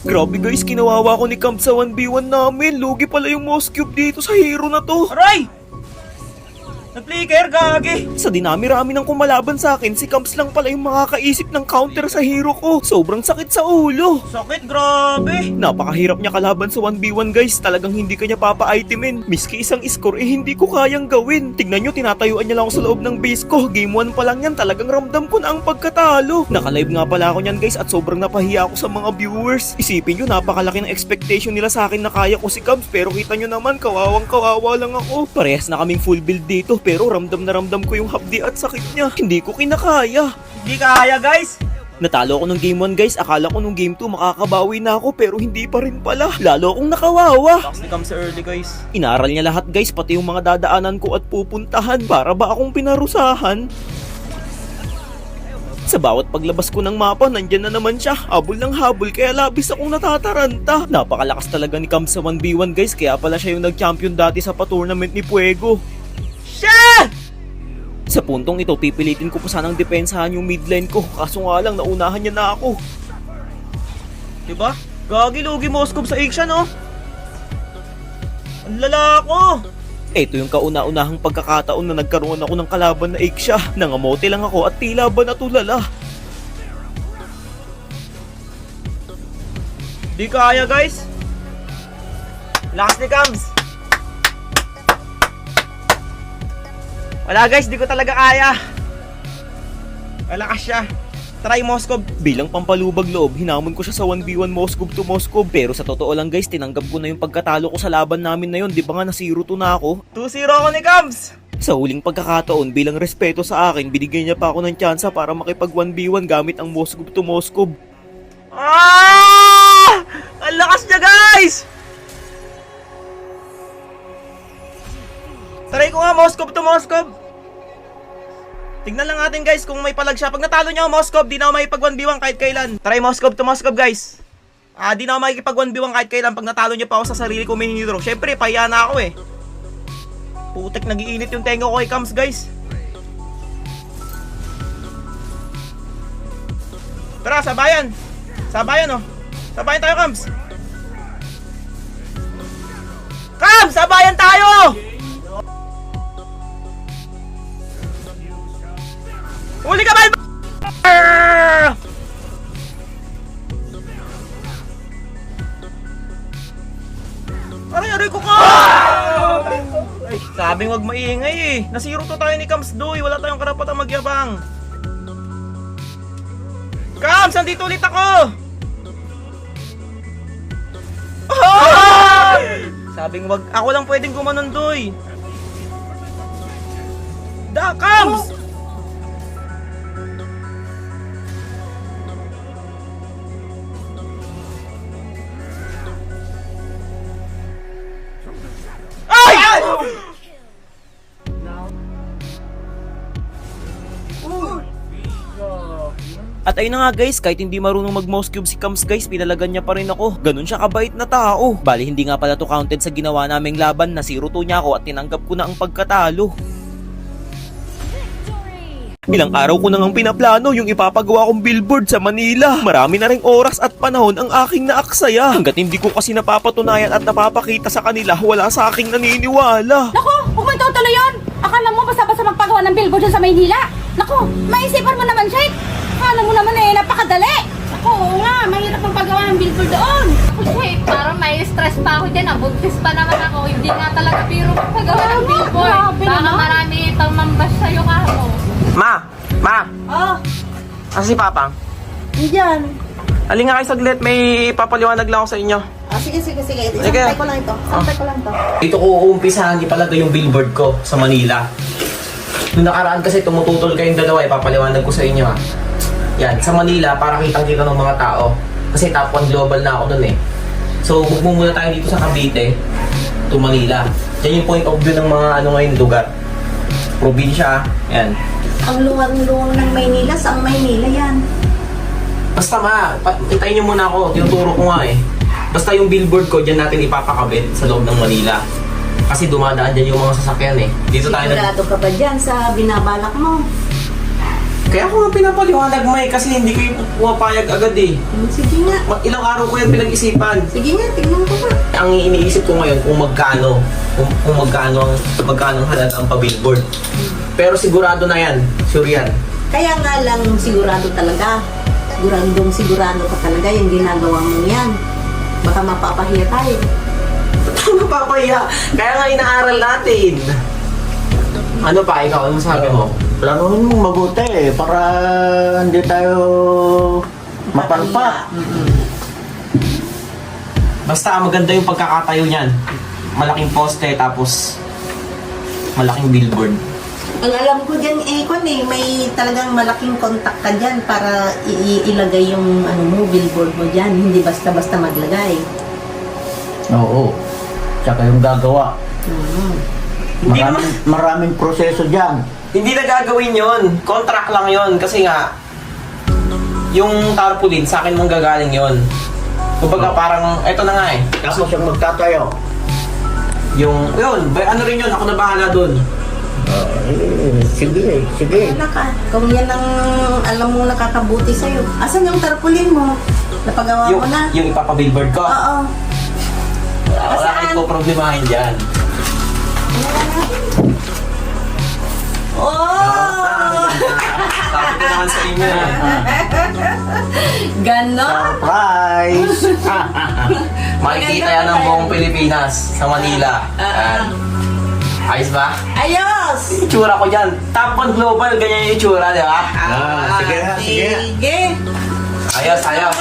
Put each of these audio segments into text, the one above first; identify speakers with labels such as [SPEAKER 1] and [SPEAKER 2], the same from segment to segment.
[SPEAKER 1] Grabe guys, kinawawa ko ni Camp sa 1v1 namin. Lugi pala yung mouse cube dito sa hero na to.
[SPEAKER 2] Aray! Nag-flicker, gagi!
[SPEAKER 1] Sa dinami-rami ng kumalaban sa akin, si Camps lang pala yung makakaisip ng counter sa hero ko. Sobrang sakit sa ulo.
[SPEAKER 2] Sakit, grabe!
[SPEAKER 1] Napakahirap niya kalaban sa 1v1 guys. Talagang hindi kanya papa-itemin. Miski isang score hindi ko kayang gawin. Tignan nyo, tinatayuan niya lang ako sa loob ng base ko. Game 1 pa lang yan, talagang ramdam ko na ang pagkatalo. Nakalive nga pala ako niyan guys at sobrang napahiya ako sa mga viewers. Isipin nyo, napakalaki ng expectation nila sa akin na kaya ko si Camps. Pero kita nyo naman, kawawang kawawa lang ako. Parehas na kaming full build dito pero ramdam na ramdam ko yung hapdi at sakit niya. Hindi ko kinakaya.
[SPEAKER 2] Hindi kaya, guys!
[SPEAKER 1] Natalo ako nung game 1 guys, akala ko nung game 2 makakabawi na ako pero hindi pa rin pala. Lalo akong nakawawa.
[SPEAKER 2] Box ni Cam sa early, guys.
[SPEAKER 1] Inaral niya lahat guys, pati yung mga dadaanan ko at pupuntahan. Para ba akong pinarusahan? Sa bawat paglabas ko ng mapa, nandyan na naman siya. Habol ng habol, kaya labis akong natataranta. Napakalakas talaga ni Cam sa 1v1 guys, kaya pala siya yung nag-champion dati sa pa-tournament ni Puego.
[SPEAKER 2] Siya!
[SPEAKER 1] Sa puntong ito, pipilitin ko pa sanang depensahan yung midlane ko. Kaso nga lang, naunahan niya na ako.
[SPEAKER 2] Diba? Gagi, lugi Moskov sa action, oh! Ang lala ko!
[SPEAKER 1] Ito yung kauna-unahang pagkakataon na nagkaroon ako ng kalaban na Aik siya. Nangamote lang ako at tila ba natulala.
[SPEAKER 2] Di kaya, guys! Lakas ni Cams! Wala guys, di ko talaga kaya. Malakas siya. Try Moskov.
[SPEAKER 1] Bilang pampalubag loob, hinamon ko siya sa 1v1 Moskov to Moskov. Pero sa totoo lang guys, tinanggap ko na yung pagkatalo ko sa laban namin na yun. Di ba nga na 0-2 na ako?
[SPEAKER 2] 2-0 ako ni Cams.
[SPEAKER 1] Sa huling pagkakataon, bilang respeto sa akin, binigyan niya pa ako ng tsansa para makipag 1v1 gamit ang Moskov to Moskov.
[SPEAKER 2] Ah! Ang lakas niya guys! Try ko nga Moskov to Moskov. Tignan lang natin guys kung may palag siya. Pag natalo niya ako Moskov, di na ako makipag 1v1 kahit kailan. Try Moskov to Moskov guys. Di na ako makikipag 1v1 kahit kailan pag natalo niya pa ako sa sarili ko main hero. Syempre, pahiya na ako eh. Putek, nagiinit yung tenga ko kay Cams guys. Tara, sabayan. Sabayan oh. Sabayan tayo Cams. Cams, sabayan tayo! Huli ka ba? Aray ko ka! Ay, sabing wag maingay eh. Nasiro to tayo ni Cams Doy. Wala tayong karapatang magyabang. Cams, nandito ulit ako! Sabing wag, ako lang pwedeng gumanon Doy. Da, Cams!
[SPEAKER 1] At ayun na nga guys, kahit hindi marunong mag-mouse cube si Camps guys, pinalagan niya pa rin ako. Ganun siya kabait na tao. Bali hindi nga pala to counted sa ginawa naming laban na 0-2 niya ako at tinanggap ko na ang pagkatalo. Ilang araw ko nang pinaplano yung ipapagawa kong billboard sa Manila. Marami na ring oras at panahon ang aking naaksaya. Hanggat hindi ko kasi napapatunayan at napapakita sa kanila, wala sa aking naniniwala.
[SPEAKER 3] Naku, huwag mo itutuloy yun! Akala mo basta-basta magpagawa ng billboard dyan sa Maynila? Naku, maisipan mo naman, Shake! Akala mo naman eh, napakadali! Naku, oo nga, mahirap magpagawa ng billboard doon!
[SPEAKER 4] Ako, Shake, parang may stress pa ako dyan. Buntis pa naman ako. Hindi nga talaga biro magpagawa ng billboard.
[SPEAKER 3] grabe
[SPEAKER 4] Baka
[SPEAKER 3] naman.
[SPEAKER 4] marami itong mambas sa'yo ka mo.
[SPEAKER 2] Ma!
[SPEAKER 3] Oh,
[SPEAKER 2] Asa si Papang?
[SPEAKER 3] andyan.
[SPEAKER 2] Halika nga kayo saglit, may papaliwanag lang ako sa inyo.
[SPEAKER 3] Sige.
[SPEAKER 2] Sige.
[SPEAKER 3] Santay ko lang ito.
[SPEAKER 2] Dito ko uumpisahan ipalagay yung billboard ko sa Manila. Nung nakaraan kasi tumututol kayong dalawa, ipapaliwanag ko sa inyo ha. Yan, sa Manila, para kitang-kita ng mga tao. Kasi top 1 global na ako nun eh. So, muna tayo dito sa Cavite to Manila. Yan yung point of view ng mga ngayon lugar. Probinsya, yan.
[SPEAKER 3] Ang luwang-luwang ng Maynila, saang Maynila yan?
[SPEAKER 2] Basta hintayin nyo muna ako, tinuturo ko nga eh. Basta yung billboard ko, dyan natin ipapakabit sa loob ng Manila. Kasi dumadaan dyan yung mga sasakyan eh. Dito tayo
[SPEAKER 3] Sigurado ka ba dyan sa binabalak mo?
[SPEAKER 2] Kaya ako nga pinapaliwanag, May, kasi hindi kayo pumapayag agad eh.
[SPEAKER 3] Sige nga.
[SPEAKER 2] Ilang araw ko yan pinag-isipan.
[SPEAKER 3] Sige nga, tignan ko nga.
[SPEAKER 2] Ang iniisip ko ngayon kung magkano, kung magkano ang halaga ang pa-billboard. Pero sigurado na yan, sure yan.
[SPEAKER 5] Kaya nga lang sigurado talaga. Sigurado ka talaga yung ginagawa mo yan. Baka mapapahiya tayo.
[SPEAKER 2] Mapapahiya. Kaya nga inaaral natin. Ano pa, ikaw? Ano sabi mo?
[SPEAKER 6] Planuhin mo mabuti para hindi tayo mapalpak.
[SPEAKER 2] Basta maganda yung pagkakatayo niyan. Malaking poste tapos malaking billboard.
[SPEAKER 5] Ang alam ko dyan, may talagang malaking contact ka dyan para ilagay yung billboard mo dyan. Hindi basta-basta maglagay.
[SPEAKER 6] Oo. Tsaka yung gagawa.
[SPEAKER 2] Hindi
[SPEAKER 6] Maraming proseso dyan.
[SPEAKER 2] Hindi na gagawin yon. Contract lang yon. Kasi nga, yung tarpaulin, sa akin mong gagaling yon. Kumbaga parang, eto na nga eh.
[SPEAKER 6] Tapos yung magtatayo.
[SPEAKER 2] Yun, ano rin yun, ako na bahala dun.
[SPEAKER 6] Sige.
[SPEAKER 5] Wala ka. Kung yan ang alam mo nakakabuti sa'yo. Asan yung tarpaulin mo? Napagawa mo na?
[SPEAKER 2] Yung ipapabillboard ko.
[SPEAKER 5] Oo.
[SPEAKER 2] Wala kayong po problemahin dyan.
[SPEAKER 5] Oh!
[SPEAKER 2] Sabi ko naman sa inyo eh.
[SPEAKER 5] Ganon?
[SPEAKER 6] Surprise!
[SPEAKER 2] Makikita yan ng buong Pilipinas sa Manila. Yan. Ayos ba?
[SPEAKER 5] Ayos!
[SPEAKER 2] Itsura ko dyan. Top 1 global, ganyan yung itsura, di ba?
[SPEAKER 6] Sige.
[SPEAKER 5] Sige.
[SPEAKER 2] Ayos.
[SPEAKER 5] Ayos.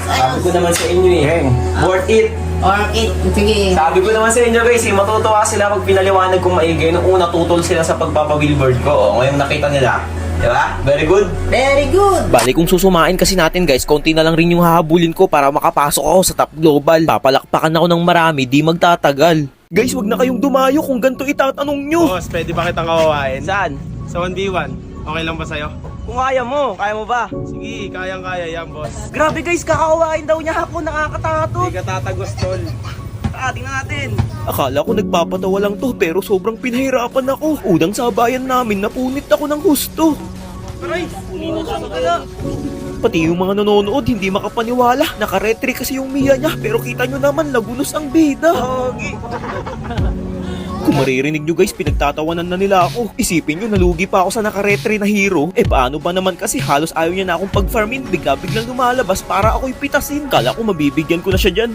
[SPEAKER 2] Sabi ko naman sa inyo eh. Worth it.
[SPEAKER 5] Orchid. Sige.
[SPEAKER 2] Sabi ko naman sa inyo guys, matutuwa sila pag pinaliwanag kong maigay. Nung una tutol sila sa pagpapabillboard ko. O, ngayon nakita nila. Diba? Very good.
[SPEAKER 5] Very good.
[SPEAKER 1] Bali kung susumain kasi natin guys, konti na lang rin yung hahabulin ko para makapasok ako sa top global. Papalakpakan ako ng marami, di magtatagal. Guys, wag na kayong dumayo kung ganito itatanong nyo.
[SPEAKER 7] Boss, pwede ba kitang kawawain?
[SPEAKER 1] Saan?
[SPEAKER 7] Sa 1v1, okay lang ba sa'yo?
[SPEAKER 1] Kung kaya mo ba?
[SPEAKER 7] Sige, kayang-kaya yan, boss.
[SPEAKER 1] Grabe guys, kakawain daw niya ako, nakakatato.
[SPEAKER 7] Hindi ka tatagos, tol.
[SPEAKER 1] Tingnan natin. Akala ko nagpapatawa lang to pero sobrang pinahirapan ako. Udang sabayan namin, napunit ako ng husto. Pati yung mga nanonood hindi makapaniwala. Nakaretry kasi yung Mia niya pero kita nyo naman lagunos ang bida. Kung maririnig nyo guys, pinagtatawanan na nila ako. Isipin nyo, nalugi pa ako sa nakaretry na hero. Paano ba naman kasi halos ayaw niya na akong pag-farmin. Bigla-biglang lumalabas para ako'y pitasin. Kala ko mabibigyan ko na siya dyan.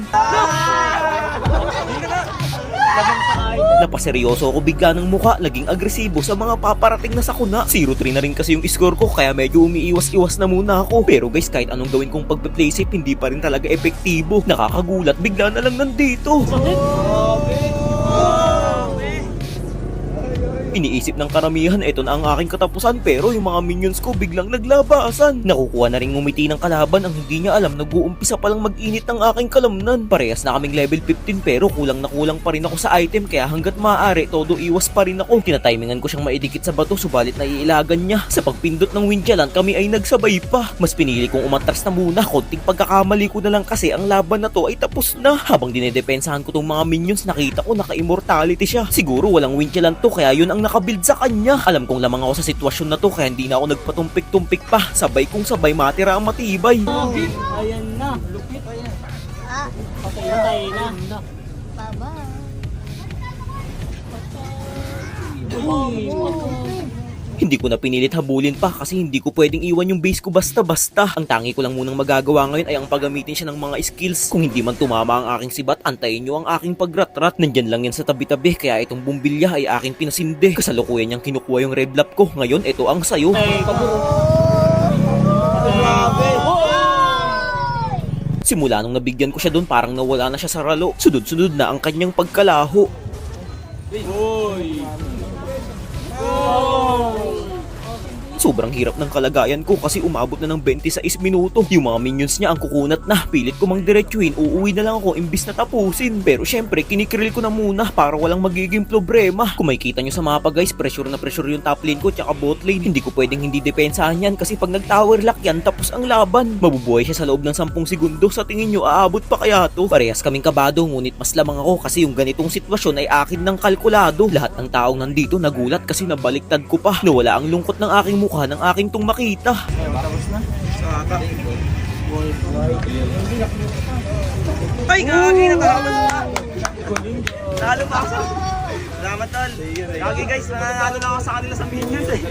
[SPEAKER 1] Napaseryoso ako bigla ng muka, naging agresibo sa mga paparating na sakuna. 0-3 na rin kasi yung score ko kaya medyo umiiwas-iwas na muna ako. Pero guys, kahit anong gawin kong pag-play safe, hindi pa rin talaga epektibo. Nakakagulat, bigla na lang nandito. Iniisip ng karamihan, ito na ang aking katapusan pero yung mga minions ko biglang naglabasan. Nakukuha na rin ngumiti ng kalaban ang hindi niya alam nag-uumpisa palang mag-init ng aking kalamnan. Parehas na kaming level 15 pero kulang na kulang pa rin ako sa item kaya hanggat maaari todo iwas pa rin ako. Tinatimingan ko siyang maidikit sa bato subalit naiilagan niya. Sa pagpindot ng windjalan kami ay nagsabay pa. Mas pinili kong umatras na muna, konting pagkakamali ko na lang kasi ang laban na to ay tapos na. Habang dinedepensahan ko tong mga minions nakita ko naka-immortality siya. Siguro walang windjalan to kaya yun ang nakabuild sa kanya. Alam kong lamang ako sa sitwasyon na to kaya hindi na ako nagpatumpik-tumpik pa. Sabay kong sabay matira ang matibay.
[SPEAKER 8] Ayan na, lupit. Patay na.
[SPEAKER 1] Hindi ko na pinilit habulin pa kasi hindi ko pwedeng iwan yung base ko basta-basta. Ang tangi ko lang munang magagawa ngayon ay ang paggamitin siya ng mga skills. Kung hindi man tumama ang aking sibat, antayin nyo ang aking pagratrat. Nandyan lang yan sa tabi-tabi kaya itong bumbilya ay aking pinasinde. Kasalukuyan niyang kinukuha yung red lap ko. Ngayon, ito ang sayo. Simula nung nabigyan ko siya doon parang nawala na siya sa ralo. Sunod-sunod na ang kanyang pagkalaho. Sobrang hirap ng kalagayan ko kasi umabot na ng 26 minuto. Yung mga minions niya ang kukunat na. Pilit ko mang diretsuhin, uuwi na lang ako imbis na tapusin. Pero syempre, kinikrill ko na muna para walang magiging problema. Kung makikita nyo sa mapa guys, pressure na pressure yung top lane ko tsaka bot lane. Hindi ko pwedeng hindi depensahan yan kasi pag nag-tower lock yan, tapos ang laban. Mabubuhay siya sa loob ng 10 segundo. Sa tingin nyo, aabot pa kaya to? Parehas kaming kabado, ngunit mas lamang ako kasi yung ganitong sitwasyon ay akin ng kalkulado. Lahat ng taong nandito nagulat kasi nabaliktad ko pa. Nawala ang lungkot ng aking mukha mukha ng aking tung makita. Ay, gagi, nakahamas na. Nalo pa ako. Salamat, tol. Gagi guys, nanalo na ako sa kanila sa millions eh.